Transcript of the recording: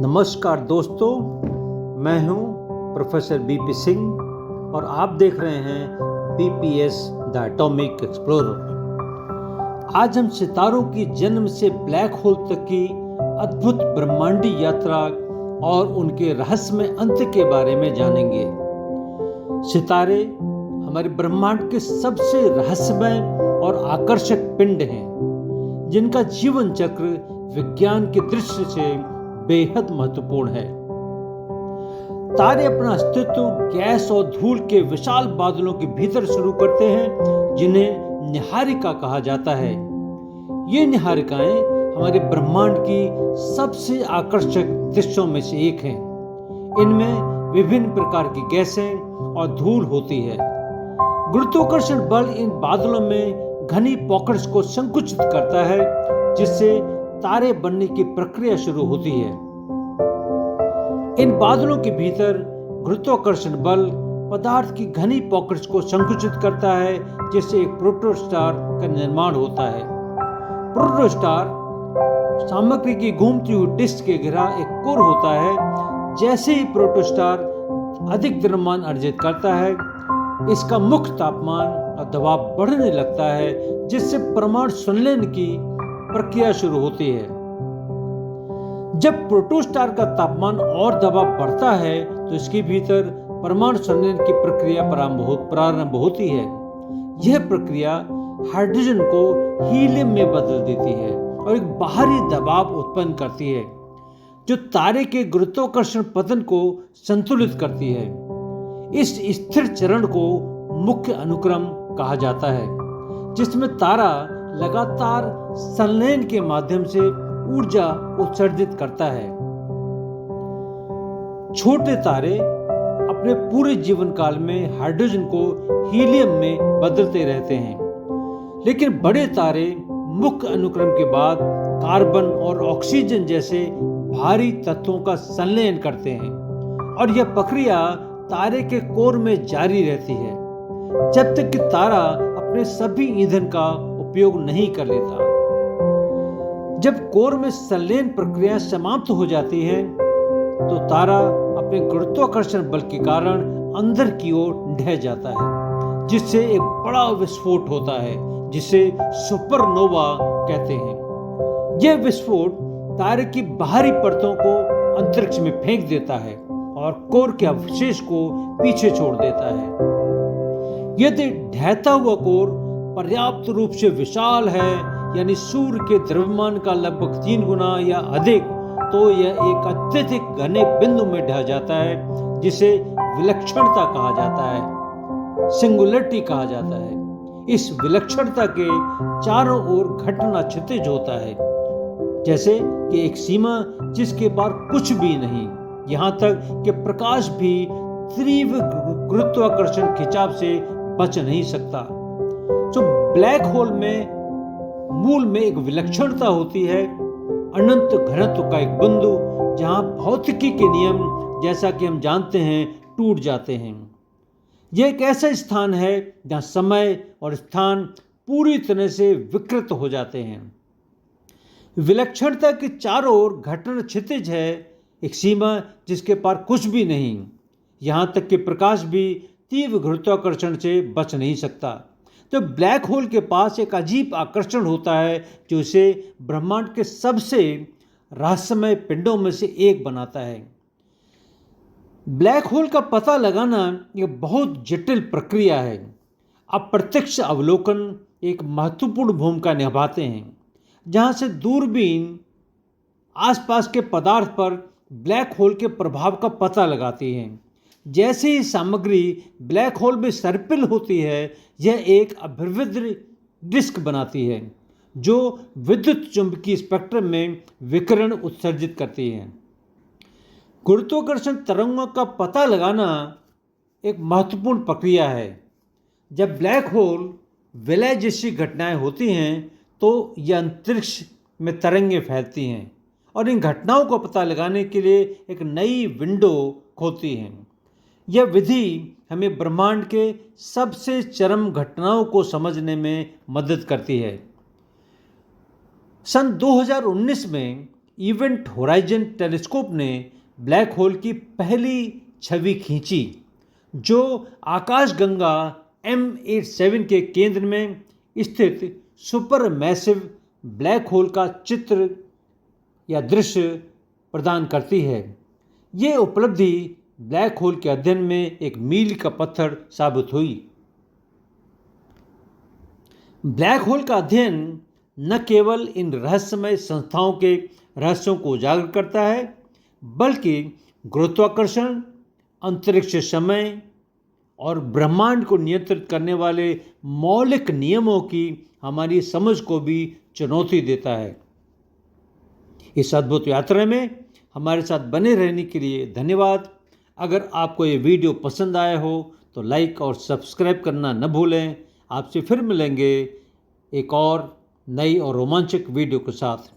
नमस्कार दोस्तों, मैं हूं प्रोफेसर बीपी सिंह और आप देख रहे हैं बीपीएस द एटॉमिक एक्सप्लोरर। आज हम सितारों की जन्म से ब्लैक होल तक की अद्भुत ब्रह्मांडी यात्रा और उनके रहस्यमय अंत के बारे में जानेंगे। सितारे हमारे ब्रह्मांड के सबसे रहस्यमय और आकर्षक पिंड हैं, जिनका जीवन चक्र विज्ञान की दृष्टि से बेहद महत्वपूर्ण है। तारे अपना अस्तित्व गैस और धूल के विशाल बादलों के भीतर शुरू करते हैं, जिन्हें निहारिका कहा जाता है। ये निहारिकाएं हमारे ब्रह्मांड की सबसे आकर्षक दृश्यों में से एक हैं। इनमें विभिन्न प्रकार की गैसें और धूल होती है। गुरुत्वाकर्षण बल इन बादलों में घनी पॉकेट्स को संकुचित करता है, जिससे तारे बनने की प्रक्रिया शुरू होती है। इन बादलों के भीतर गुरुत्वाकर्षण बल पदार्थ की घनी पॉकेट्स को संकुचित करता है, जिससे एक प्रोटोस्टार का निर्माण होता है। प्रोटोस्टार सामग्री की घूमती हुई डिस्क के घिरा एक कोर होता है। जैसे ही प्रोटोस्टार अधिक द्रव्यमान अर्जित करता है, इसका मुख्य तापमान और दबाव बढ़ने लगता है, जिससे परमाणु संलयन की प्रक्रिया शुरू होती है। जब प्रोटोस्टार का तापमान और दबाव बढ़ता है, तो इसके भीतर परमाणु संलयन की प्रक्रिया प्रारंभ होती है। यह प्रक्रिया हाइड्रोजन को हीलियम में बदल देती है और एक बाहरी दबाव उत्पन्न करती है, जो तारे के गुरुत्वाकर्षण पतन को संतुलित करती है। इस स्थिर चरण को मुख्य अनुक्रम कहा जाता है, जिसमें तारा लगातार संलयन के माध्यम से ऊर्जा उत्सर्जित करता है। छोटे तारे अपने पूरे जीवन काल में हाइड्रोजन को हीलियम में बदलते रहते हैं, लेकिन बड़े तारे मुख्य अनुक्रम के बाद कार्बन और ऑक्सीजन जैसे भारी तत्वों का संलयन करते हैं, और यह प्रक्रिया तारे के कोर में जारी रहती है जब तक कि तारा अपने सभी ईंधन का उपयोग नहीं कर लेता। जब कोर में संलयन प्रक्रिया समाप्त हो जाती है, तो तारा अपने गुरुत्वाकर्षण बल के कारण अंदर की ओर ढह जाता है, जिससे एक बड़ा विस्फोट होता है, जिसे सुपरनोवा कहते हैं। यह विस्फोट तारे की बाहरी परतों को अंतरिक्ष में फेंक देता है और कोर के अवशेष को पीछे छोड़ देता है। यदि ढहता हुआ कोर पर्याप्त रूप से विशाल है, यानी सूर्य के द्रव्यमान का लगभग 3 गुना या अधिक, तो यह एक अत्यधिक घने बिंदु में ढह जाता है, जिसे विलक्षणता कहा जाता है, सिंगुलरिटी कहा जाता है। इस विलक्षणता के चारों ओर घटना क्षितिज होता है, जैसे कि एक सीमा जिसके पार कुछ भी नहीं, यहाँ तक कि प्रकाश भी तीव्र गुरुत्वाकर्षण खिंचाव से बच नहीं सकता। जो ब्लैक होल में मूल में एक विलक्षणता होती है, अनंत घनत्व का एक बिंदु, जहां भौतिकी के नियम, जैसा कि हम जानते हैं, टूट जाते हैं। यह एक ऐसा स्थान है जहां समय और स्थान पूरी तरह से विकृत हो जाते हैं। विलक्षणता के चारों ओर घटना क्षितिज है, एक सीमा जिसके पार कुछ भी नहीं, यहां तक कि प्रकाश भी तीव्र गुरुत्वाकर्षण से बच नहीं सकता। तो ब्लैक होल के पास एक अजीब आकर्षण होता है, जो इसे ब्रह्मांड के सबसे रहस्यमय पिंडों में से एक बनाता है। ब्लैक होल का पता लगाना एक बहुत जटिल प्रक्रिया है। अप्रत्यक्ष अवलोकन एक महत्वपूर्ण भूमिका निभाते हैं, जहां से दूरबीन आसपास के पदार्थ पर ब्लैक होल के प्रभाव का पता लगाती है। जैसे ही सामग्री ब्लैक होल में सर्पिल होती है, यह एक अभिवृद्ध डिस्क बनाती है, जो विद्युत चुंबकीय स्पेक्ट्रम में विकिरण उत्सर्जित करती है। गुरुत्वाकर्षण तरंगों का पता लगाना एक महत्वपूर्ण प्रक्रिया है। जब ब्लैक होल विलय जैसी घटनाएं होती हैं, तो यह अंतरिक्ष में तरंगें फैलती हैं और इन घटनाओं को पता लगाने के लिए एक नई विंडो खोलती हैं। यह विधि हमें ब्रह्मांड के सबसे चरम घटनाओं को समझने में मदद करती है। सन 2019 में इवेंट होराइजन टेलीस्कोप ने ब्लैक होल की पहली छवि खींची, जो आकाशगंगा M87 के केंद्र में स्थित सुपर मैसिव ब्लैक होल का चित्र या दृश्य प्रदान करती है। ये उपलब्धि ब्लैक होल के अध्ययन में एक मील का पत्थर साबित हुई। ब्लैक होल का अध्ययन न केवल इन रहस्यमय संस्थाओं के रहस्यों को उजागर करता है, बल्कि गुरुत्वाकर्षण, अंतरिक्ष समय और ब्रह्मांड को नियंत्रित करने वाले मौलिक नियमों की हमारी समझ को भी चुनौती देता है। इस अद्भुत यात्रा में हमारे साथ बने रहने के लिए धन्यवाद। अगर आपको ये वीडियो पसंद आया हो तो लाइक और सब्सक्राइब करना न भूलें। आपसे फिर मिलेंगे एक और नई और रोमांचक वीडियो के साथ।